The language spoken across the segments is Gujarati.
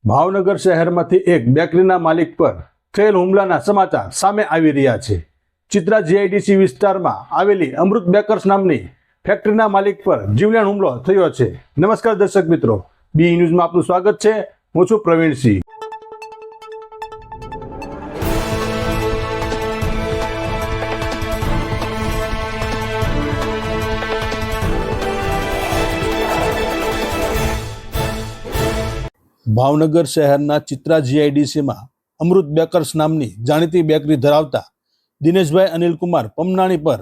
ભાવનગર શહેરમાંથી એક બેકરીના માલિક પર થયેલ હુમલાના સમાચાર સામે આવી રહ્યા છે। ચિત્રા જીઆઈડીસી વિસ્તારમાં આવેલી અમૃત બેકર્સ નામની ફેક્ટરીના માલિક પર જીવલેણ હુમલો થયો છે। નમસ્કાર દર્શક મિત્રો, બી ન્યૂઝમાં આપનું સ્વાગત છે। હું છું પ્રવીણસિંહ। ભાવનગર શહેરના ચિત્રા જીઆઈડીસીમાં અમૃત બેકર્સ નામની જાણીતી બેકરી ધરાવતા દિનેશભાઈ અનિલકુમાર પમનાણી પર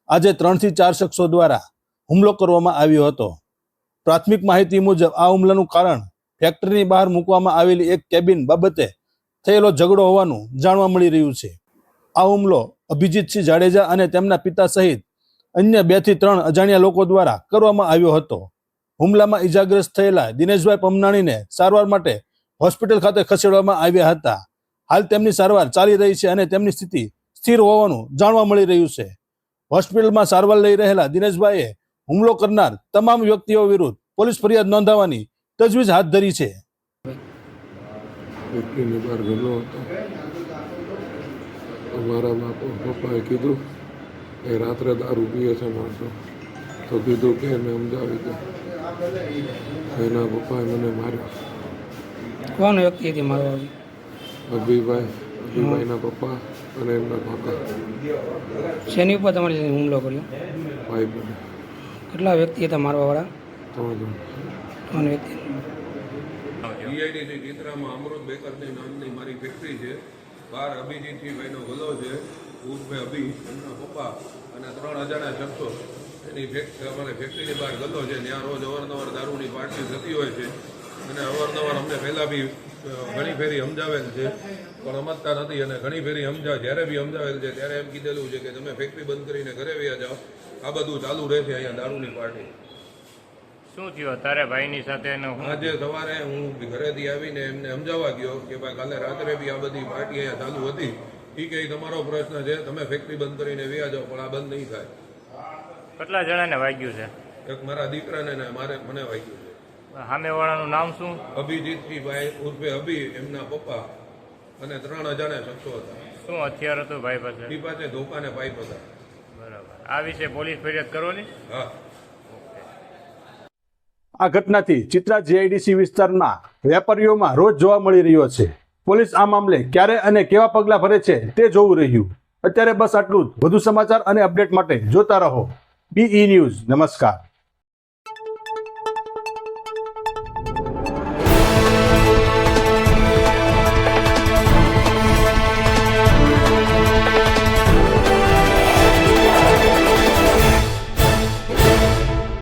આજે 3 થી 4 શખ્સો દ્વારા હુમલો કરવામાં આવ્યો હતો। પ્રાથમિક માહિતી મુજબ આ હુમલાનું કારણ ફેક્ટરીની બહાર મૂકવામાં આવેલી એક કેબિન બાબતે થયેલો ઝઘડો હોવાનું જાણવા મળી રહ્યું છે। આ હુમલો અભિજીતસિંહ જાડેજા અને તેમના પિતા સહિત અન્ય 2 થી 3 અજાણ્યા લોકો દ્વારા કરવામાં આવ્યો હતો। હુમલામાં ઈજાગ્રસ્ત થયેલા દિનેશભાઈ પમનાણીને સારવાર માટે હોસ્પિટલ ખાતે ખસેડવામાં આવ્યા હતા। હાલ તેમની સારવાર ચાલી રહી છે અને તેમની સ્થિતિ સ્થિર હોવાનું જાણવા મળી રહ્યું છે। હોસ્પિટલમાં સારવાર લઈ રહેલા દિનેશભાઈએ હુમલો કરનાર તમામ વ્યક્તિઓ વિરુદ્ધ પોલીસ ફરિયાદ નોંધાવવાની તજવીજ હાથ ધરી છે। અમારા પપ્પાએ કીધું એ રાત્રે દારૂ પીએ છે માણસો, તો કીધું કે એને સમજાવી દે। એના પપ્પાએ મને માર્યો। કોણ વ્યક્તિ હતી મારવા? અભિભાઈના પપ્પા અને એમના કાકા। શેની ઉપર તમારી સાથે હુમલો કર્યો? ભાઈ બને કેટલા વ્યક્તિ હતા મારવાવાળા? 3 વ્યક્તિ। જીઆઈડીસી ચિત્રામાં અમૃત બેકર્સની નામની મારી ફેક્ટરી છે। બહાર અભિજીતસિંહભાઈનો ગલો છે, ઉર્ફે અભી, એમના પપ્પા અને 3 અજાણ્યા શખ્સો એની અમારે ફેક્ટરીની બહાર ગલો છે। ત્યાં રોજ અવારનવાર દારૂની પાર્ટી થતી હોય છે અને અવારનવાર અમને પહેલાં બી ઘણી ફેરી સમજાવેલ છે પણ સમજતા નથી અને ઘણી ફેરી જ્યારે બી સમજાવેલ છે ત્યારે એમ કીધેલું છે કે તમે ફેક્ટરી બંધ કરીને ઘરે વયા જાઓ, આ બધું ચાલુ રહેશે અહીંયા દારૂની પાર્ટી। શું થયું તારે ભાઈની સાથે? આજે સવારે હું ઘરેથી આવીને એમને સમજાવવા ગયો કે ભાઈ કાલે રાત્રે બી આ બધી પાર્ટી અહીંયા ચાલુ હતી। એ કે તમારો પ્રશ્ન છે, તમે ફેક્ટરી બંધ કરીને વ્યા જાઓ પણ આ બંધ નહીં થાય। કેટલા જણાને વાગ્યું છે? એક મારા દીકરાને ને મને વાગ્યું છે। સામેવાળાનું નામ શું? અભિજીતસિંહભાઈ ઉર્ફે અભી, એમના પપ્પા અને 3 અજાણ્યા શખ્સો હતા। શું હથિયાર હતું ભાઈ પાસે? એ પાસે ધોકા ને પાઇપ હતા। બરાબર, આ વિશે પોલીસ ફરિયાદ કરવાની? હા। આ ઘટનાથી ચિત્રા જીઆઈડીસી વિસ્તારના વેપારીઓમાં રોજ જોવા મળી રહ્યો છે। પોલીસ આ મામલે ક્યારે અને કેવા પગલાં ભરે છે તે જોવું રહ્યું। અત્યારે બસ આટલું જ। વધુ સમાચાર અને અપડેટ માટે જોતા રહો બી ન્યૂઝ। નમસ્કાર।